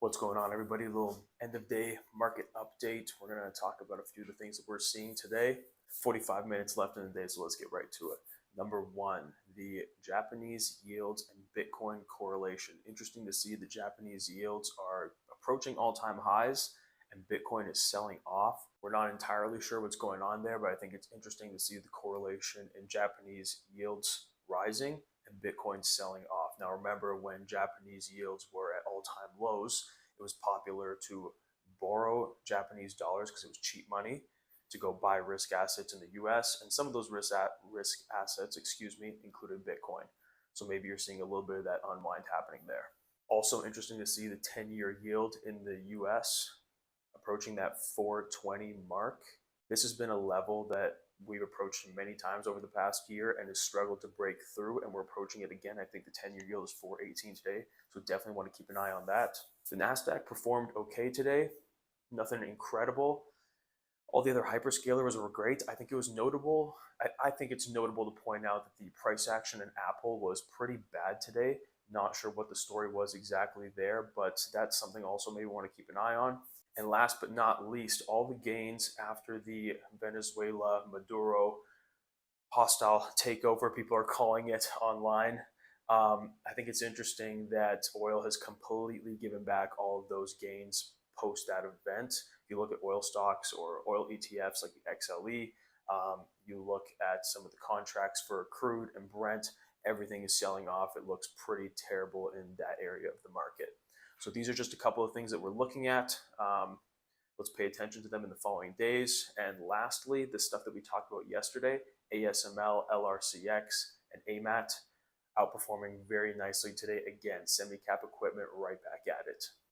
What's going on, everybody? A little end of day market update. We're going to talk about a few of the things that we're seeing today. 45 minutes left in the day, so let's get right to it. Number one, the Japanese yields and Bitcoin correlation. Interesting to see the Japanese yields are approaching all time highs and Bitcoin is selling off. We're not entirely sure what's going on there, but I think it's interesting to see the correlation in Japanese yields rising and Bitcoin selling off. Now, remember when Japanese yields were at all time lows, it was popular to borrow Japanese dollars because it was cheap money to go buy risk assets in the US. And some of those risk assets, included Bitcoin. So maybe you're seeing a little bit of that unwind happening there. Also interesting to see the 10-year yield in the US approaching that 420 mark. This has been a level that we've approached many times over the past year and has struggled to break through, and we're approaching it again. I think the 10-year yield is 418 today, so definitely want to keep an eye on that. The Nasdaq performed okay today, nothing incredible. All the other hyperscalers were great. I think it was notable. I think it's notable to point out that the price action in Apple was pretty bad today. Not sure what the story was exactly there, but that's something also maybe we want to keep an eye on. And last but not least, all the gains after the Venezuela Maduro hostile takeover, people are calling it online. I think it's interesting that oil has completely given back all of those gains post that event. If you look at oil stocks or oil ETFs like the XLE, you look at some of the contracts for crude and Brent, everything is selling off. It looks pretty terrible in that area of the market. So these are just a couple of things that we're looking at. Let's pay attention to them in the following days. And lastly, the stuff that we talked about yesterday, ASML, LRCX, and AMAT outperforming very nicely today. Again, semi-cap equipment right back at it.